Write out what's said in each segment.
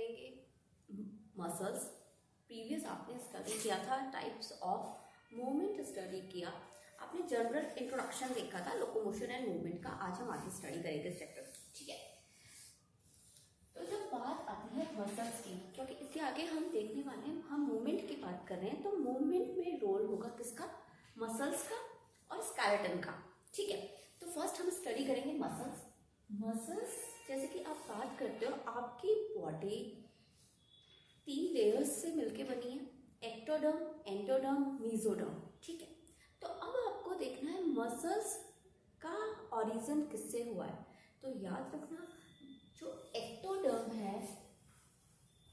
करेंगे muscles. Previous आपने study किया था टाइप्स ऑफ मूवमेंट, स्टडी किया आपने, जनरल इंट्रोडक्शन देखा था लोकोमोशन एंड मूवमेंट का। आज हम आगे स्टडी करेंगे इस चैप्टर, ठीक है। तो जब बात आती है मसल्स की, क्योंकि इसके आगे हम देखने वाले हैं, हम मूवमेंट की बात कर रहे हैं, तो मूवमेंट में रोल होगा किसका? मसल्स का और स्केलेटन का, ठीक है। तो फर्स्ट हम स्टडी करेंगे मसल्स। मसल्स जैसे कि आप बात करते हो, आपकी बॉडी 3 लेयर्स से मिलके बनी है, एक्टोडर्म, एंडोडर्म, मेसोडर्म, ठीक है। तो अब आपको देखना है मसल्स का ओरिजिन किससे हुआ है। तो याद रखना, जो एक्टोडर्म है,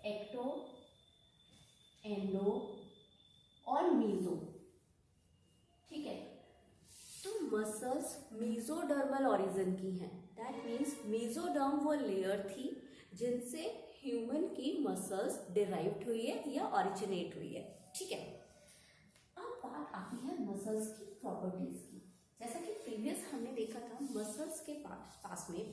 एक्टो, एंडो और मेसो, ठीक है। तो मसल्स मेसोडर्मल ओरिजिन की हैं। दैट मीन्स मेसोडर्म वो लेयर थी जिनसे ह्यूमन की मसल्स डिराइव्ड हुई है या ओरिजिनेट हुई है, ठीक है। अब बात आती है मसल्स की प्रॉपर्टीज की। जैसा कि प्रीवियस हमने देखा था, मसल्स के पास में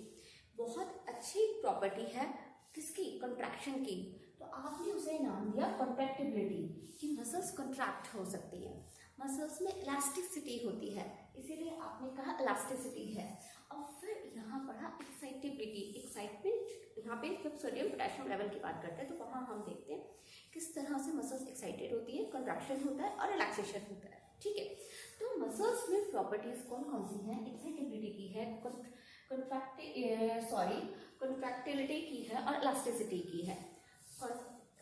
बहुत अच्छी प्रॉपर्टी है किसकी? कंट्रैक्शन की। तो आपने उसे नाम दिया कॉन्ट्रैक्टिबिलिटी, कि मसल्स कंट्रैक्ट हो सकती है। मसल्स में इलास्टिसिटी होती है, इसीलिए आपने कहा इलास्टिसिटी है। और फिर यहाँ पढ़ा एक्साइटेबिलिटी, एक्साइटमेंट। यहाँ पे जब सोडियम पोटेशियम लेवल की बात करते हैं तो वहाँ हम देखते हैं किस तरह से मसल्स एक्साइटेड होती है, कंट्रैक्शन होता है और रिलैक्सेशन होता है, ठीक है। तो मसल्स में प्रॉपर्टीज कौन कौन सी हैं? एक्साइटेबिलिटी की है, कंट्रैक्टिलिटी की है और इलास्टिसिटी की है। और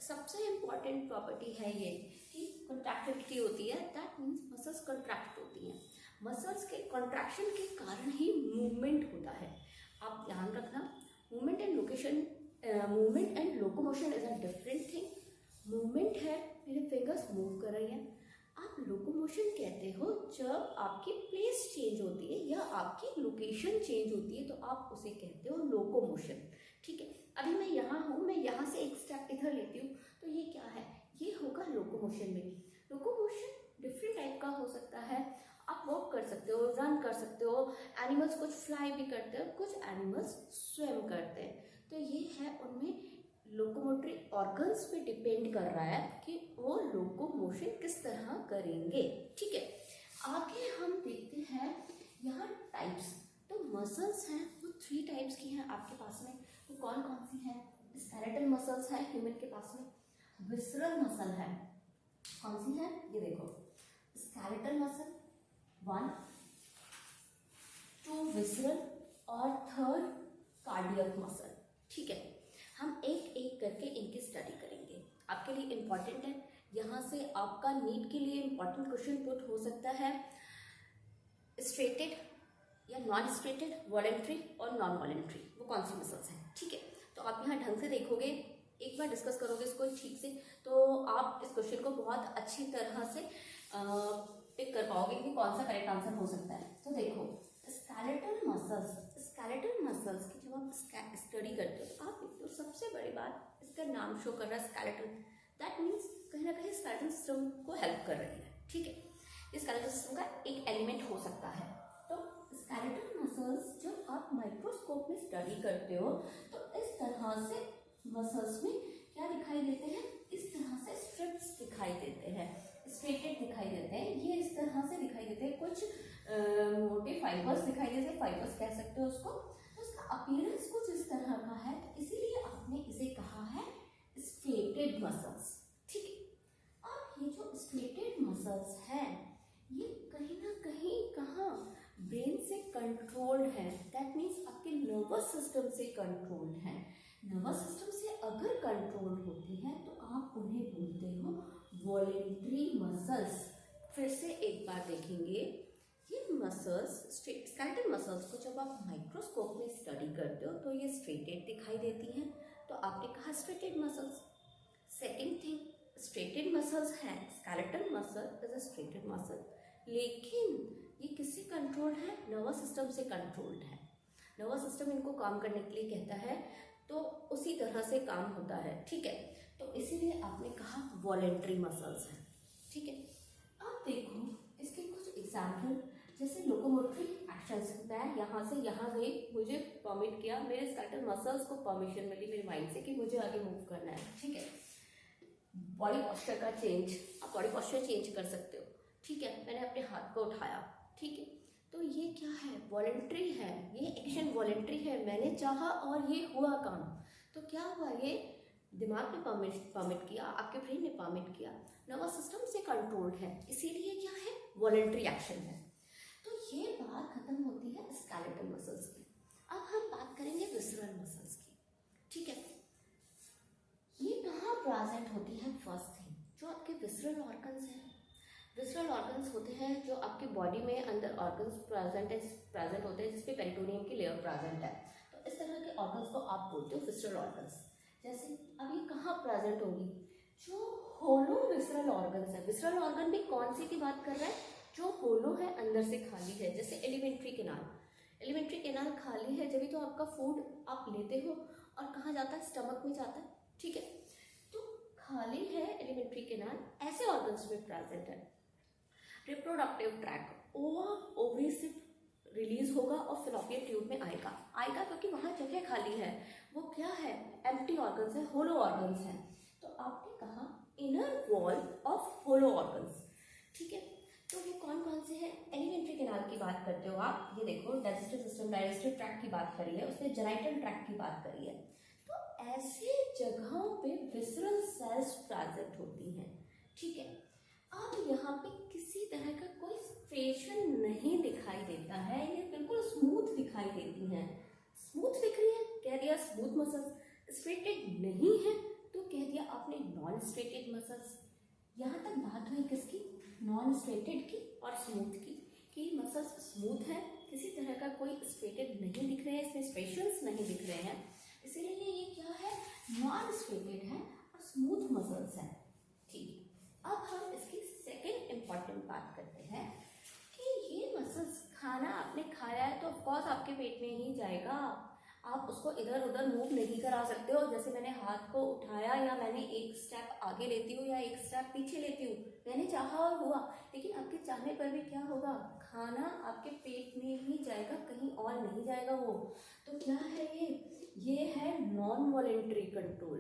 सबसे इम्पॉर्टेंट प्रॉपर्टी है ये कि कंट्रैक्टिलिटी होती है। दैट मीन्स मसल्स कंट्रैक्ट होती हैं। मसल्स के कंट्रैक्शन के कारण ही मूवमेंट होता है। आप ध्यान रखना, movement and locomotion is a different thing. Movement है, मेरे फिंगर्स मूव कर रही हैं। आप लोकोमोशन कहते हो जब आपकी प्लेस चेंज होती है या आपकी लोकेशन चेंज होती है, तो आप उसे कहते हो लोकोमोशन, ठीक है। अभी मैं यहाँ हूँ, मैं यहाँ से एक स्टेप इधर लेती हूँ, तो ये क्या है? ये होगा लोकोमोशन में। लोकोमोशन डिफरेंट टाइप का हो सकता है। आप वॉक कर सकते हो, रन कर सकते हो, एनिमल्स कुछ फ्लाई भी करते हैं, कुछ एनिमल्स स्विम करते हैं। तो ये है, उनमें लोकोमोटरी ऑर्गन्स पे डिपेंड कर रहा है कि वो लोकोमोशन किस तरह करेंगे, ठीक है। आगे हम देखते हैं यहाँ टाइप्स। तो मसल्स हैं वो 3 टाइप्स की हैं आपके पास में। तो कौन कौन सी हैं? स्केलेटल मसल्स है ह्यूमन के पास में, विसरल मसल है, कौन सी है? ये देखो, स्केलेटल मसल 1, 2 विसरल और 3rd कार्डियक मसल, ठीक है। हम एक एक करके इनकी स्टडी करेंगे। आपके लिए इम्पॉर्टेंट है, यहाँ से आपका नीट के लिए इम्पॉर्टेंट क्वेश्चन पुट हो सकता है, स्ट्रेटेड या नॉन स्ट्रेटेड, वॉलेंट्री और नॉन वॉलेंट्री, वो कौन सी मसल्स हैं, ठीक है। तो आप यहाँ ढंग से देखोगे, एक बार डिस्कस करोगे इसको ठीक से, तो आप इस क्वेश्चन को बहुत अच्छी तरह से पिक कर पाओगे कि कौन सा करेक्ट आंसर हो सकता है। तो देखो, स्केलेटल मसल्स की जब आप स्टडी करते हो, आप देखते हो सबसे बड़ी बात, इसका नाम शो कर रहा है स्केलेटल। दैट मीन्स कहीं ना कहीं स्केलेटल सिस्टम को हेल्प कर रही है, ठीक है। इस स्केलेटल सिस्टम का एक एलिमेंट हो सकता है। तो स्केलेटल मसल्स जब आप माइक्रोस्कोप में स्टडी करते हो, तो इस तरह से मसल्स में क्या दिखाई देते हैं? इस तरह से स्ट्रिप्स दिखाई देते हैं, स्ट्रेटेड दिखाई देते हैं, ये इस तरह से दिखाई देते हैं। कुछ मोटे फाइबर्स दिखाई देते हैं, फाइबर्स कह सकते हो उसको। तो उसका अपीयरेंस कुछ इस तरह का है, तो इसीलिए आपने इसे कहा है स्ट्रेटेड मसल्स, ठीक है। अब ये जो स्ट्रेटेड मसल्स हैं, ये कहीं ना कहीं कहाँ? ब्रेन से कंट्रोल्ड है। दैट मीन्स आपके नर्वस सिस्टम से कंट्रोल्ड है। नर्वस सिस्टम से अगर कंट्रोल होती है तो आप उन्हें बोलते हो वॉलेंट्री मसल्स। फिर से एक बार देखेंगे, ये मसल्स, स्केलेटल मसल्स को जब आप माइक्रोस्कोप में स्टडी करते हो तो ये स्ट्रेटेड दिखाई देती हैं, तो आपने कहा striated muscles. Second thing, striated muscles हैं, skeletal muscle is a striated muscle, लेकिन ये किससे कंट्रोल्ड है? नर्वस सिस्टम से कंट्रोल्ड है। नर्वस सिस्टम इनको काम करने के लिए कहता है, तो उसी तरह से काम होता है, ठीक है। तो इसीलिए आपने कहा वॉलेंट्री मसल्स हैं, ठीक है। अब देखो इसके कुछ एग्जाम्पल जैसे लोकोमोटरी एक्शंस, मैं यहाँ से यहाँ गई, मुझे परमिट किया, मेरे स्केलेटल मसल्स को परमिशन मिली मेरे माइंड से कि मुझे आगे मूव करना है, ठीक है। बॉडी पोस्चर का चेंज, आप बॉडी पोस्चर चेंज कर सकते हो, ठीक है। मैंने अपने हाथ को उठाया, ठीक है, तो ये क्या है, वॉलेंट्री है, ये एक्शन वॉलेंट्री है, मैंने चाहा और ये हुआ काम। तो क्या हुआ, ये दिमाग ने परमिट किया, आपके ब्रेन ने परमिट किया, नर्वस सिस्टम से कंट्रोल्ड है, इसीलिए क्या है, वॉलेंट्री एक्शन है। तो ये बात खत्म होती है स्केलेटल मसल्स की। अब हम बात करेंगे विसरल मसल्स की, ठीक है। ये कहाँ प्रेजेंट होती है, फर्स्ट थिंग जो आपके विसरल ऑर्गन्स हैं। विसरल ऑर्गन्स होते हैं जो आपकी बॉडी में अंदर ऑर्गन्स प्रेजेंट होते हैं जिसपे पेरिटोनियम की लेयर प्रेजेंट है। तो इस तरह के ऑर्गन्स को आप बोलते हो विसरल ऑर्गन्स। जैसे अब ये कहाँ प्रेजेंट होगी, जो होलो विसरल ऑर्गन्स है। विसरल ऑर्गन भी कौन सी की बात कर रहा है, जो होलो है, अंदर से खाली है। जैसे एलिमेंट्री कैनाल, एलिमेंट्री कैनाल खाली है जब तो आपका फूड आप लेते हो और कहाँ जाता है, स्टमक में जाता है, ठीक है। तो खाली है एलिमेंट्री कैनाल, ऐसे ऑर्गन्स में प्रेजेंट है। रिप्रोडक्टिव ट्रैक, ओवरी से रिलीज होगा और फिलोपियन ट्यूब में आएगा क्योंकि वहाँ जगह खाली है। वो क्या है, एम्प्टी ऑर्गन्स है, होलो ऑर्गन्स हैं। तो आपने कहा inner wall of hollow organs, ठीक है। तो ये कौन कौन से हैं, एलिमेंट्री कैनाल की बात करते हो आप, ये देखो डाइजेस्टिव सिस्टम, डाइजेस्टिव ट्रैक्ट की बात करी है, उसने जेनाइटल ट्रैक्ट की बात करी है। तो ऐसे जगहों पे विसरल सेल्स प्रेजेंट होती हैं, ठीक है। अब यहाँ पे किसी तरह का कोई स्ट्रेशन नहीं दिखाई देता है, ये बिल्कुल स्मूथ दिखाई देती हैं। स्मूथ दिख रही है, कह दिया स्मूथ मसल्स। स्ट्रेटेड नहीं है तो कह दिया आपने नॉन स्ट्रेटेड मसल्स। यहाँ तक बात हुई किसकी, नॉन स्ट्रेटेड की और स्मूथ की, कि मसल्स स्मूथ है, किसी तरह का कोई स्ट्रेटेड नहीं दिख रहे हैं, इसमें स्ट्रेशंस नहीं दिख रहे हैं, इसीलिए ये क्या है, नॉन स्ट्रेटेड है और स्मूथ मसल्स है, ठीक है। अब हम इसकी सेकेंड इंपॉर्टेंट बात करते हैं कि ये मसल्स, खाना आपने खाया है तो ऑफकोर्स आपके पेट में ही जाएगा, आप उसको इधर उधर मूव नहीं करा सकते हो। जैसे मैंने हाथ को उठाया या मैंने एक स्टेप आगे लेती हूँ या एक स्टेप पीछे लेती हूँ, मैंने चाहा और हुआ, लेकिन आपके चाहने पर भी क्या होगा, खाना आपके पेट में ही जाएगा, कहीं और नहीं जाएगा वो। तो क्या है ये है नॉन वॉलेंट्री कंट्रोल,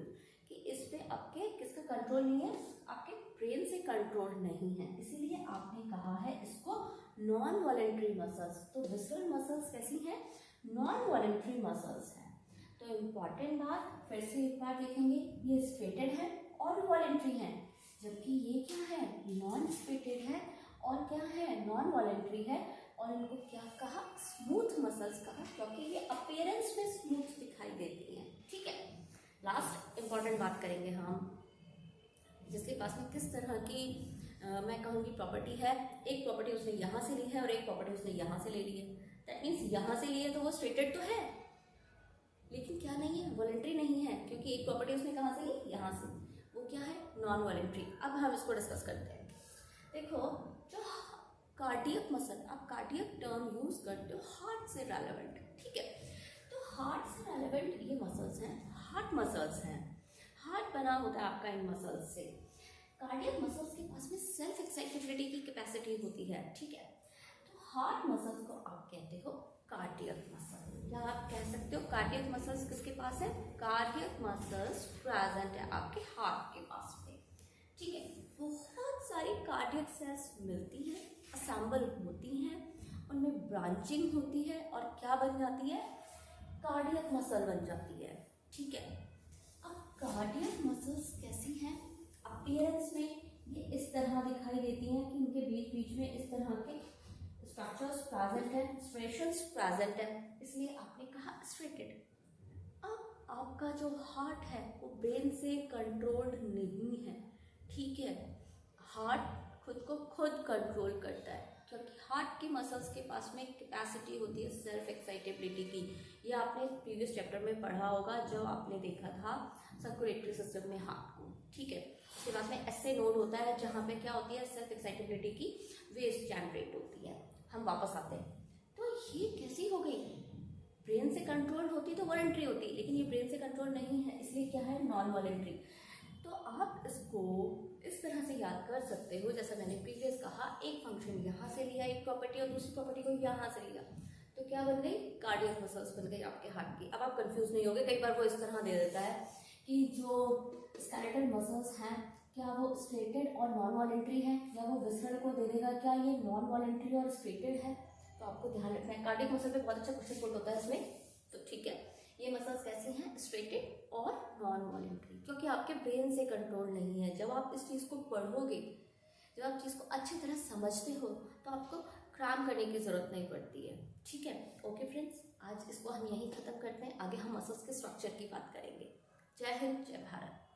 कि इस पे आपके किसका कंट्रोल नहीं है, आपके ब्रेन से कंट्रोल नहीं है, इसीलिए आपने कहा है इसको नॉन वॉलेंट्री मसल्स। तो विसरल मसल्स कैसी हैं, नॉन वॉलेंट्री मसल्स हैं। तो इम्पॉर्टेंट बात फिर से एक बार देखेंगे, ये स्ट्रेटेड है और वॉलेंट्री है, जबकि ये क्या है, नॉन स्ट्रेटेड है और क्या है, नॉन वॉलेंट्री है। और इनको क्या कहा, स्मूथ मसल्स कहा, क्योंकि ये अपीयरेंस में स्मूथ दिखाई देती हैं, ठीक है। लास्ट इंपॉर्टेंट बात करेंगे हम, जिसके पास में किस तरह की मैं कहूँगी प्रॉपर्टी है। एक प्रॉपर्टी उसने यहाँ से ली है और एक प्रॉपर्टी उसने यहाँ से ले ली है। दैट मीन्स यहाँ से लिए तो वो स्ट्रेटेड तो है, लेकिन क्या नहीं है, वॉलेंट्री नहीं है, क्योंकि एक प्रॉपर्टी उसने कहाँ से ली, यहाँ से, वो क्या है, नॉन वॉलेंट्री। अब हम इसको डिस्कस करते हैं। देखो, जो कार्डियक मसल, आप कार्डियक टर्म यूज करते हो हार्ट से रेलेवेंट, ठीक है। तो हार्ट से रेलेवेंट ये मसल्स हैं, हार्ट मसल्स हैं, हार्ट बना होता है आपका इन मसल्स से। कार्डियक मसल्स के पास में सेल्फ एक्साइटेबिलिटी की कैपेसिटी होती है, ठीक है। तो हार्ट मसल्स को आप कहते हो कार्डियक मसल, या आप कह सकते हो कार्डियक मसल्स किसके पास है, कार्डियक मसल्स प्रेजेंट है आपके हार्ट के पास में, ठीक है। बहुत सारी कार्डियक सेल्स मिलती हैं, असेंबल होती हैं, उनमें ब्रांचिंग होती है और क्या बन जाती है, कार्डियक मसल बन जाती है, ठीक है। अब कार्डियक मसल्स कैसी हैं, अपीयरेंस में ये इस तरह दिखाई देती हैं कि उनके बीच बीच में इस तरह के स्ट्रक्चर्स प्रेजेंट है, स्ट्रेशंस प्रेजेंट है, इसलिए आपने कहा स्ट्रेटेड। अब आपका जो हार्ट है वो ब्रेन से कंट्रोल्ड नहीं है, ठीक है। हार्ट खुद को खुद कंट्रोल करता है, क्योंकि हार्ट की मसल्स के पास में कैपेसिटी होती है सेल्फ एक्साइटेबिलिटी की। ये आपने प्रीवियस चैप्टर में पढ़ा होगा जब आपने देखा था सर्कुलेटरी सिस्टम में हार्ट को, ठीक है। उसके बाद में ऐसे नोड होता है जहाँ पे क्या होती है, सेल्फ एक्साइटेबिलिटी की वेव्स जनरेट होती है। हम वापस आते हैं, तो ये कैसी हो गई, ब्रेन से कंट्रोल होती तो वॉलेंट्री होती, लेकिन ये ब्रेन से कंट्रोल नहीं है, इसलिए क्या है, नॉन वॉलेंट्री। तो आप इसको इस इस तरह से याद कर सकते हो, जैसा मैंने प्रीवियस कहा, एक फंक्शन यहाँ से लिया एक प्रॉपर्टी और दूसरी प्रॉपर्टी को यहाँ से लिया, तो क्या बन गई, कार्डियक मसल्स बन गई आपके हार्ट की। अब आप कंफ्यूज नहीं होगे, कई बार वो इस तरह दे देता है कि जो स्केलेटल मसल्स हैं क्या वो स्ट्रेटेड और नॉन वॉलेंट्री है, या वो विसरल को दे देगा क्या ये नॉन वॉलेंट्री और स्ट्रेटेड है। तो आपको ध्यान रखना है, कार्डियक मसल पे बहुत अच्छा क्वेश्चन पुट होता है इसमें। तो ठीक है, ये मसल्स कैसे हैं, स्ट्रेटेड और नॉन वॉलेंट्री, क्योंकि आपके ब्रेन से कंट्रोल नहीं है। जब आप इस चीज़ को पढ़ोगे, जब आप चीज़ को अच्छी तरह समझते हो, तो आपको क्राम करने की जरूरत नहीं पड़ती है। ठीक है, ओके फ्रेंड्स, आज इसको हम यहीं खत्म करते हैं, आगे हम मसल्स के स्ट्रक्चर की बात करेंगे। जय हिंद, जय भारत।